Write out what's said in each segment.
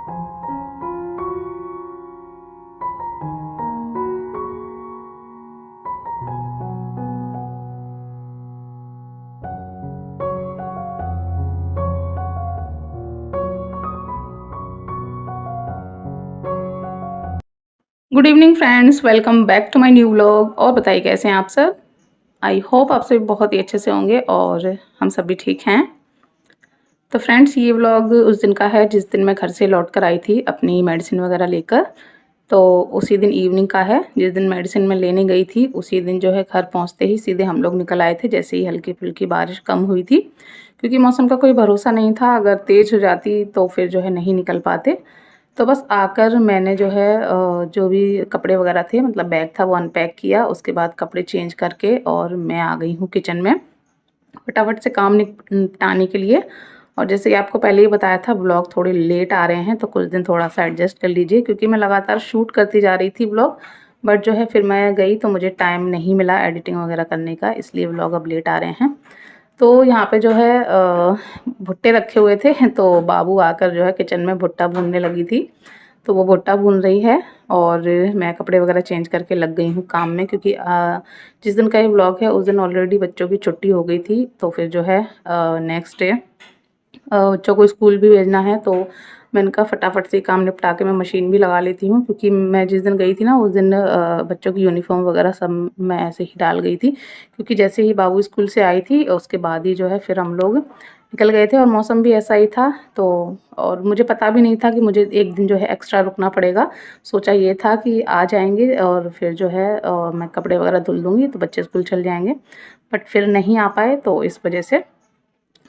Good evening friends, welcome back to my new vlog. और बताइए कैसे हैं आप सब। आई होप आप सभी बहुत ही अच्छे से होंगे और हम सब भी ठीक हैं। तो फ्रेंड्स, ये व्लॉग उस दिन का है जिस दिन मैं घर से लौट कर आई थी अपनी मेडिसिन वगैरह लेकर। तो उसी दिन इवनिंग का है, जिस दिन मेडिसिन मैं लेने गई थी उसी दिन जो है घर पहुंचते ही सीधे हम लोग निकल आए थे, जैसे ही हल्की फुल्की बारिश कम हुई थी। क्योंकि मौसम का कोई भरोसा नहीं था, अगर तेज़ हो जाती तो फिर जो है नहीं निकल पाते। तो बस आकर मैंने जो है जो भी कपड़े वगैरह थे, मतलब बैग था, वो अनपैक किया। उसके बाद कपड़े चेंज करके और मैं आ गई हूँ किचन में फटाफट से काम निपटाने के लिए। और जैसे कि आपको पहले ही बताया था, ब्लॉग थोड़े लेट आ रहे हैं तो कुछ दिन थोड़ा सा एडजस्ट कर लीजिए, क्योंकि मैं लगातार शूट करती जा रही थी ब्लॉग। बट जो है फिर मैं गई तो मुझे टाइम नहीं मिला एडिटिंग वगैरह करने का, इसलिए ब्लॉग अब लेट आ रहे हैं। तो यहाँ पे जो है भुट्टे रखे हुए थे तो बाबू आकर जो है किचन में भुट्टा भूनने लगी थी। तो वो भुट्टा भून रही है और मैं कपड़े वगैरह चेंज करके लग गई हूँ काम में, क्योंकि जिस दिन का ये व्लॉग है उस दिन ऑलरेडी बच्चों की छुट्टी हो गई थी। तो फिर जो है नेक्स्ट डे बच्चों को स्कूल भी भेजना है, तो मैंने कहा फटाफट से काम निपटा के मैं मशीन भी लगा लेती हूँ। क्योंकि मैं जिस दिन गई थी ना उस दिन बच्चों की यूनिफॉर्म वगैरह सब मैं ऐसे ही डाल गई थी, क्योंकि जैसे ही बाबू स्कूल से आई थी उसके बाद ही जो है फिर हम लोग निकल गए थे, और मौसम भी ऐसा ही था। तो और मुझे पता भी नहीं था कि मुझे एक दिन जो है एक्स्ट्रा रुकना पड़ेगा। सोचा ये था कि आ जाएंगे और फिर जो है मैं कपड़े वगैरह धुल दूँगी तो बच्चे स्कूल चल जाएंगे। बट फिर नहीं आ पाए, तो इस वजह से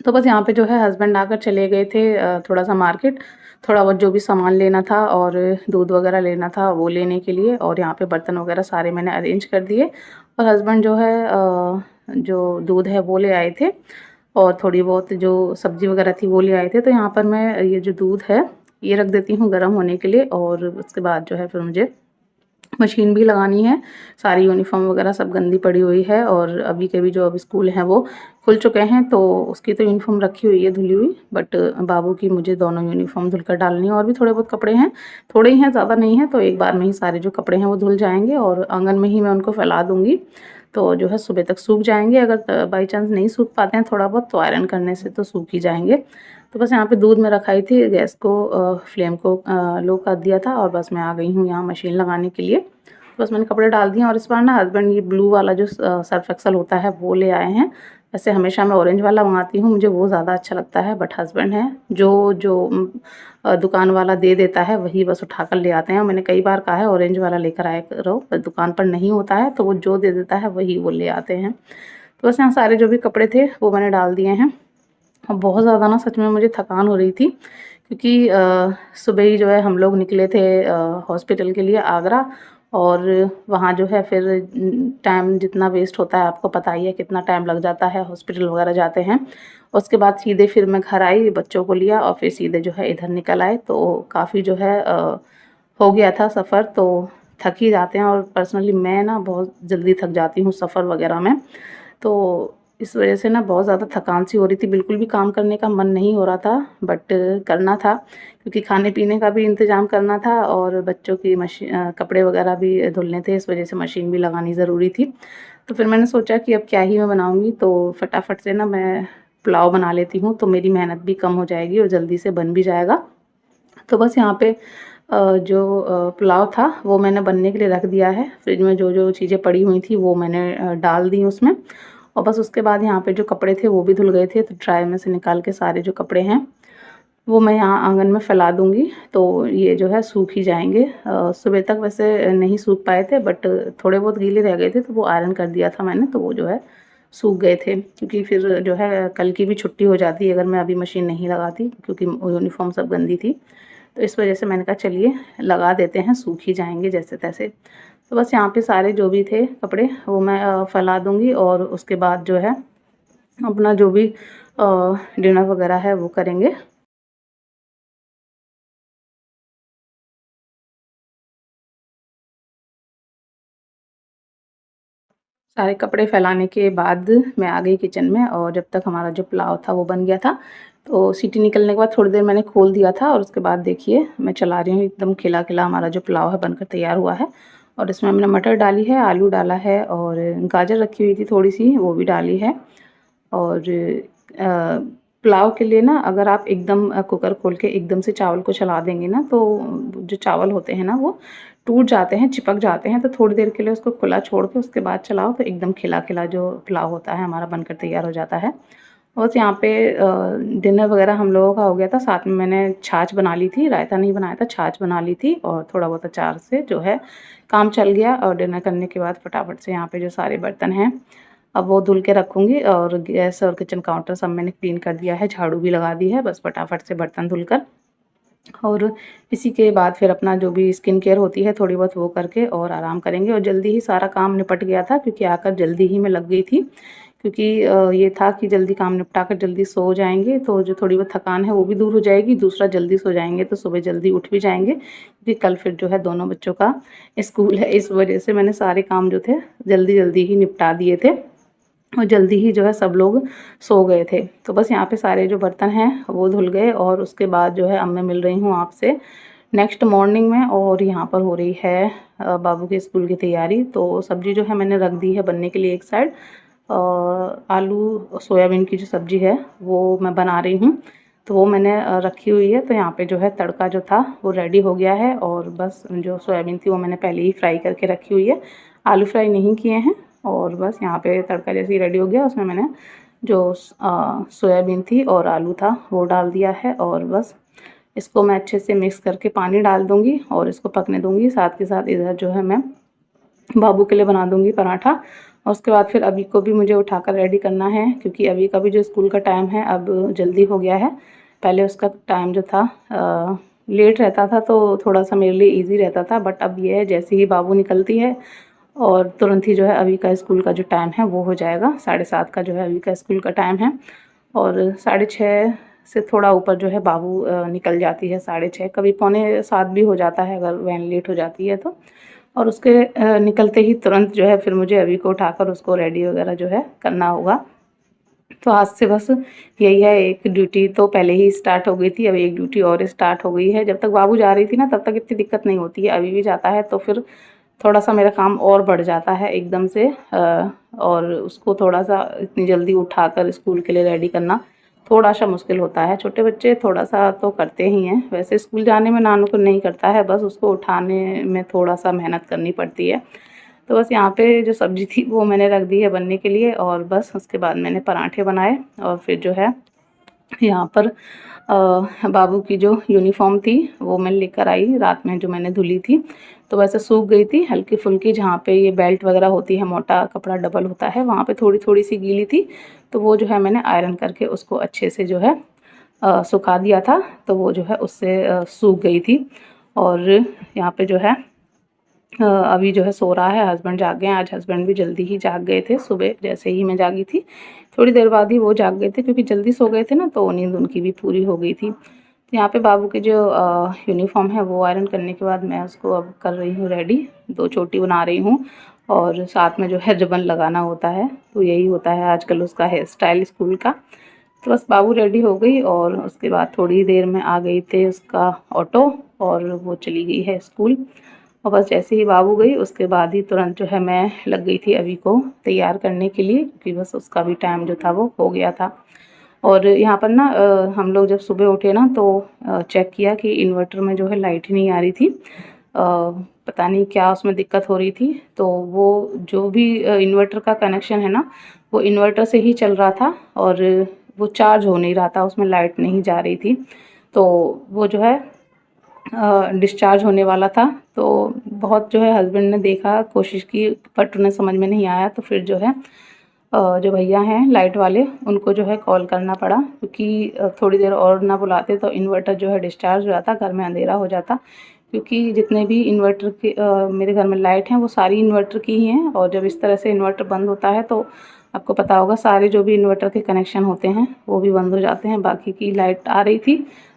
तो बस यहाँ पे जो है हस्बैंड आकर चले गए थे थोड़ा सा मार्केट, थोड़ा बहुत जो भी सामान लेना था और दूध वगैरह लेना था वो लेने के लिए। और यहाँ पे बर्तन वगैरह सारे मैंने अरेंज कर दिए, और हस्बैंड जो है जो दूध है वो ले आए थे, और थोड़ी बहुत जो सब्ज़ी वगैरह थी वो ले आए थे। तो यहाँ पर मैं ये जो दूध है ये रख देती हूँ गर्म होने के लिए, और उसके बाद जो है फिर मुझे मशीन भी लगानी है। सारी यूनिफ़ॉर्म वगैरह सब गंदी पड़ी हुई है, और अभी के भी जो अब स्कूल हैं वो खुल चुके हैं, तो उसकी तो यूनिफ़ॉर्म रखी हुई है धुली हुई। बट बाबू की मुझे दोनों यूनिफ़ॉर्म धुल कर डालनी है, और भी थोड़े बहुत कपड़े हैं, थोड़े ही हैं, ज़्यादा नहीं है। तो एक बार में ही सारे जो कपड़े हैं वो धुल जाएंगे, और आंगन में ही मैं उनको फैला दूँगी। तो जो है सुबह तक सूख जाएंगे। अगर बाई चांस नहीं सूख पाते हैं थोड़ा बहुत, तो आयरन करने से तो सूख ही जाएंगे। तो बस यहाँ पे दूध में रखाई थी, गैस को फ्लेम को लो कर दिया था, और बस मैं आ गई हूँ यहाँ मशीन लगाने के लिए। बस मैंने कपड़े डाल दिए, और इस बार ना हस्बैंड ये ब्लू वाला जो सर्फ एक्सल होता है वो ले आए हैं। वैसे हमेशा मैं ऑरेंज वाला मंगाती हूँ, मुझे वो ज़्यादा अच्छा लगता है। बट हस्बैंड है जो जो दुकान वाला दे देता है वही बस उठा कर ले आते हैं। मैंने कई बार कहा है ऑरेंज वाला लेकर आए करो, पर दुकान पर नहीं होता है, तो वो जो दे देता है वही वो ले आते हैं। तो बस यहाँ सारे जो भी कपड़े थे वो मैंने डाल दिए हैं। और बहुत ज़्यादा ना सच में मुझे थकान हो रही थी, क्योंकि सुबह ही जो है हम लोग निकले थे हॉस्पिटल के लिए आगरा। और वहाँ जो है फिर टाइम जितना वेस्ट होता है आपको पता ही है, कितना टाइम लग जाता है हॉस्पिटल वगैरह जाते हैं। उसके बाद सीधे फिर मैं घर आई, बच्चों को लिया, और फिर सीधे जो है इधर निकल आए। तो काफ़ी जो है हो गया था सफ़र, तो थक ही जाते हैं, और पर्सनली मैं ना बहुत जल्दी थक जाती हूँ सफ़र वगैरह में। तो इस वजह से ना बहुत ज़्यादा थकान सी हो रही थी, बिल्कुल भी काम करने का मन नहीं हो रहा था। बट करना था, क्योंकि खाने पीने का भी इंतज़ाम करना था, और बच्चों की कपड़े वगैरह भी धुलने थे, इस वजह से मशीन भी लगानी ज़रूरी थी। तो फिर मैंने सोचा कि अब क्या ही मैं बनाऊँगी, तो फटाफट से ना मैं पुलाव बना लेती हूँ, तो मेरी मेहनत भी कम हो जाएगी और जल्दी से बन भी जाएगा। तो बस यहाँ पे जो पुलाव था वो मैंने बनने के लिए रख दिया है। फ्रिज में जो जो चीज़ें पड़ी हुई थी वो मैंने डाल दी उसमें। और बस उसके बाद यहाँ पे जो कपड़े थे वो भी धुल गए थे, तो ड्राई में से निकाल के सारे जो कपड़े हैं वो मैं यहाँ आंगन में फैला दूँगी, तो ये जो है सूख ही जाएंगे। सुबह तक वैसे नहीं सूख पाए थे, बट थोड़े बहुत गीले रह गए थे, तो वो आयरन कर दिया था मैंने, तो वो जो है सूख गए थे। क्योंकि फिर जो है कल की भी छुट्टी हो जाती अगर मैं अभी मशीन नहीं लगाती, क्योंकि यूनिफॉर्म सब गंदी थी। तो इस वजह से मैंने कहा चलिए लगा देते हैं, सूख ही जाएंगे जैसे तैसे। तो बस यहाँ पे सारे जो भी थे कपड़े वो मैं फैला दूँगी, और उसके बाद जो है अपना जो भी डिनर वगैरह है वो करेंगे। सारे कपड़े फैलाने के बाद मैं आ गई किचन में, और जब तक हमारा जो पुलाव था वो बन गया था। तो सीटी निकलने के बाद थोड़ी देर मैंने खोल दिया था और उसके बाद देखिए मैं चला रही हूँ, एकदम खिला-खिला हमारा जो पुलाव है बनकर तैयार हुआ है। और इसमें हमने मटर डाली है, आलू डाला है और गाजर रखी हुई थी थोड़ी-सी, वो भी डाली है। और पुलाव के लिए ना अगर आप एकदम कुकर खोल के एकदम से चावल को चला देंगे ना, तो जो चावल होते हैं ना वो टूट जाते हैं, चिपक जाते हैं। तो थोड़ी देर के लिए उसको खुला छोड़ के उसके बाद चलाओ तो एकदम खिला-खिला जो पुलाव होता है हमारा बनकर तैयार हो जाता है। बस यहाँ पे डिनर वग़ैरह हम लोगों का हो गया था, साथ में मैंने छाछ बना ली थी, रायता नहीं बनाया था, छाछ बना ली थी और थोड़ा बहुत अचार से जो है काम चल गया। और डिनर करने के बाद फटाफट से यहाँ पे जो सारे बर्तन हैं, अब वो धुल के रखूँगी और गैस और किचन काउंटर सब मैंने क्लीन कर दिया है, झाड़ू भी लगा दी है, बस फटाफट से बर्तन धुलकर और इसी के बाद फिर अपना जो भी स्किन केयर होती है थोड़ी बहुत वो करके और आराम करेंगे। और जल्दी ही सारा काम निपट गया था क्योंकि आकर जल्दी ही मैं लग गई थी, क्योंकि ये था कि जल्दी काम निपटा कर जल्दी सो जाएँगे तो जो थोड़ी बहुत थकान है वो भी दूर हो जाएगी। दूसरा जल्दी सो जाएँगे तो सुबह जल्दी उठ भी जाएँगे, क्योंकि कल फिर जो है दोनों बच्चों का स्कूल है। इस वजह से मैंने सारे काम जो थे जल्दी-जल्दी ही निपटा दिए थे और जल्दी ही जो है सब लोग सो गए थे। तो बस यहाँ पे सारे जो बर्तन हैं वो धुल गए और उसके बाद जो है अब मैं मिल रही हूँ आपसे नेक्स्ट मॉर्निंग में। और यहाँ पर हो रही है बाबू के स्कूल की तैयारी। तो सब्ज़ी जो है मैंने रख दी है बनने के लिए एक साइड। आलू सोयाबीन की जो सब्ज़ी है वो मैं बना रही हूँ, तो वो मैंने रखी हुई है। तो यहाँ पे जो है तड़का जो था वो रेडी हो गया है और बस जो सोयाबीन थी वो मैंने पहले ही फ्राई करके रखी हुई है, आलू फ्राई नहीं किए हैं। और बस यहाँ पे तड़का जैसे ही रेडी हो गया उसमें मैंने जो सोयाबीन थी और आलू था वो डाल दिया है और बस इसको मैं अच्छे से मिक्स करके पानी डाल दूँगी और इसको पकने दूँगी। साथ के साथ इधर जो है मैं बाबू के लिए बना दूँगी पराठा और उसके बाद फिर अभी को भी मुझे उठाकर रेडी करना है, क्योंकि अभी का भी जो स्कूल का टाइम है अब जल्दी हो गया है। पहले उसका टाइम जो था लेट रहता था तो थोड़ा-सा मेरे लिए ईज़ी रहता था, बट अब ये है जैसे ही बाबू निकलती है और तुरंत ही जो है अभी का स्कूल का जो टाइम है वो हो जाएगा। 7:30 का जो है अभी का स्कूल का टाइम है और 6:30 से थोड़ा ऊपर जो है बाबू निकल जाती है, 6:30 कभी पौने 7 भी हो जाता है अगर वैन लेट हो जाती है तो। और उसके निकलते ही तुरंत जो है फिर मुझे अभी को उठाकर उसको रेडी वगैरह जो है करना होगा। तो आज से बस यही है, एक ड्यूटी तो पहले ही स्टार्ट हो गई थी, अब एक ड्यूटी और स्टार्ट हो गई है। जब तक बाबू जा रही थी ना तब तक इतनी दिक्कत नहीं होती है, अभी भी जाता है तो फिर थोड़ा-सा मेरा काम और बढ़ जाता है एकदम से। और उसको थोड़ा-सा इतनी जल्दी उठाकर स्कूल के लिए रेडी करना थोड़ा-सा मुश्किल होता है। छोटे बच्चे थोड़ा-सा तो करते ही हैं, वैसे स्कूल जाने में नानुक नहीं करता है, बस उसको उठाने में थोड़ा-सा मेहनत करनी पड़ती है। तो बस यहाँ पे जो सब्ज़ी थी वो मैंने रख दी है बनने के लिए और बस उसके बाद मैंने पराठे बनाए और फिर जो है यहाँ पर बाबू की जो यूनिफ़ॉर्म थी वो मैं लेकर आई रात में, जो मैंने धुली थी तो वैसे सूख गई थी हल्की-फुल्की, जहाँ पे ये बेल्ट वगैरह होती है, मोटा कपड़ा डबल होता है, वहाँ पे थोड़ी-थोड़ी सी गीली थी। तो वो जो है मैंने आयरन करके उसको अच्छे से जो है सुखा दिया था, तो वो जो है उससे सूख गई थी। और यहाँ पे जो है अभी जो है सो रहा है, हस्बैंड जाग गए हैं। आज हस्बैंड भी जल्दी ही जाग गए थे, सुबह जैसे ही मैं जागी थी थोड़ी देर बाद ही वो जाग गए थे, क्योंकि जल्दी सो गए थे ना तो नींद उनकी भी पूरी हो गई थी। तो यहाँ पे बाबू की जो यूनिफ़ॉर्म है वो आयरन करने के बाद मैं उसको अब कर रही हूँ रेडी, 2 चोटी बना रही हूँ और साथ में जो है रिबन लगाना होता है, तो यही होता है आजकल उसका हेयर स्टाइल स्कूल का। तो बस बाबू रेडी हो गई और उसके बाद थोड़ी देर में आ गई थे उसका ऑटो और वो चली गई है स्कूल। और बस जैसे ही बाबू गई उसके बाद ही तुरंत जो है मैं लग गई थी अभी को तैयार करने के लिए, क्योंकि बस उसका भी टाइम जो था वो हो गया था। और यहाँ पर ना हम लोग जब सुबह उठे ना तो चेक किया कि इन्वर्टर में जो है लाइट ही नहीं आ रही थी। पता नहीं क्या उसमें दिक्कत हो रही थी, तो वो जो भी इन्वर्टर का कनेक्शन है ना वो इन्वर्टर से ही चल रहा था और वो चार्ज हो नहीं रहा था, उसमें लाइट नहीं जा रही थी। तो वो जो है डिस्चार्ज होने वाला था। तो बहुत जो है हस्बैंड ने देखा, कोशिश की, बट उन्हें समझ में नहीं आया। तो फिर जो है जो भैया हैं लाइट वाले उनको जो है कॉल करना पड़ा, क्योंकि थोड़ी देर और ना बुलाते तो इन्वर्टर जो है डिस्चार्ज हो जाता, घर में अंधेरा हो जाता। क्योंकि जितने भी इन्वर्टर के मेरे घर में लाइट हैं वो सारी इन्वर्टर की ही हैं, और जब इस तरह से इन्वर्टर बंद होता है तो आपको पता होगा सारे जो भी इन्वर्टर के कनेक्शन होते हैं वो भी बंद हो जाते हैं। बाकी की लाइट आ रही थी,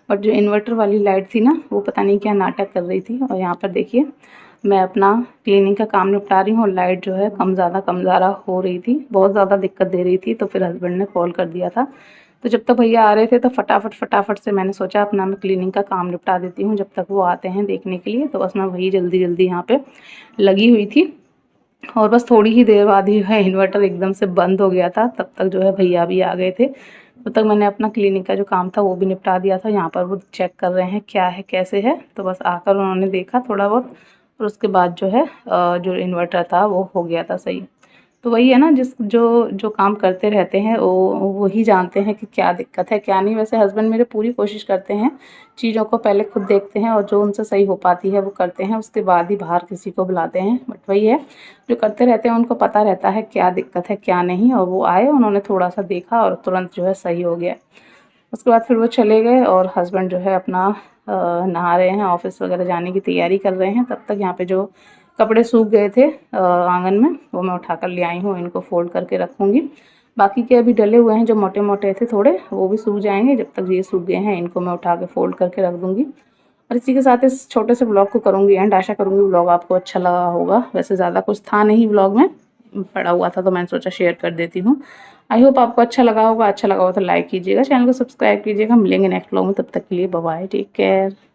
बट जो इन्वर्टर वाली लाइट थी ना वो पता नहीं क्या नाटक कर रही थी। और यहाँ पर देखिए मैं अपना क्लीनिंग का काम निपटा रही हूँ और लाइट जो है कम ज़्यादा हो रही थी, बहुत ज़्यादा दिक्कत दे रही थी। तो फिर हस्बैंड ने कॉल कर दिया था, तो जब तक भैया आ रहे थे तो फटाफट से मैंने सोचा अपना मैं क्लीनिंग का काम निपटा देती हूँ जब तक वो आते हैं देखने के लिए। तो बस मैं वही जल्दी-जल्दी यहाँ पे लगी हुई थी और बस थोड़ी ही देर बाद ही जो है इन्वर्टर एकदम से बंद हो गया था। तब तक जो है भैया भी आ गए थे। तब तक मैंने अपना क्लीनिंग का जो काम था वो भी निपटा दिया था। यहाँ पर वो चेक कर रहे हैं क्या है, कैसे है। तो बस आकर उन्होंने देखा थोड़ा बहुत और उसके बाद जो है जो इन्वर्टर था वो हो गया था सही। तो वही है ना, जो काम करते रहते हैं वो ही जानते हैं कि क्या दिक्कत है क्या नहीं। वैसे हस्बैंड मेरे पूरी कोशिश करते हैं, चीज़ों को पहले खुद देखते हैं और जो उनसे सही हो पाती है वो करते हैं, उसके बाद ही बाहर किसी को बुलाते हैं। बट वही है, जो करते रहते हैं उनको पता रहता है क्या दिक्कत है क्या नहीं। और वो आए, उन्होंने थोड़ा सा देखा और तुरंत जो है सही हो गया। उसके बाद फिर वो चले गए और हस्बैंड जो है अपना नहा रहे हैं, ऑफ़िस वगैरह जाने की तैयारी कर रहे हैं। तब तक यहाँ पे जो कपड़े सूख गए थे आंगन में, वो मैं उठा कर ले आई हूँ, इनको फ़ोल्ड करके रखूँगी। बाकी के अभी डले हुए हैं जो मोटे-मोटे थे थोड़े, वो भी सूख जाएँगे। जब तक ये सूख गए हैं इनको मैं उठा के फ़ोल्ड करके रख दूँगी। और इसी के साथ इस छोटे से व्लॉग को करूँगी एंड। आशा करूँगी व्लॉग आपको अच्छा लगा होगा। वैसे ज़्यादा कुछ था नहीं व्लॉग में, पड़ा हुआ था तो मैंने सोचा शेयर कर देती हूँ। आई होप आपको अच्छा लगा होगा। अच्छा लगा हो तो लाइक कीजिएगा, चैनल को सब्सक्राइब कीजिएगा। मिलेंगे नेक्स्ट व्लॉग में, तब तक के लिए बाय बाय, टेक केयर।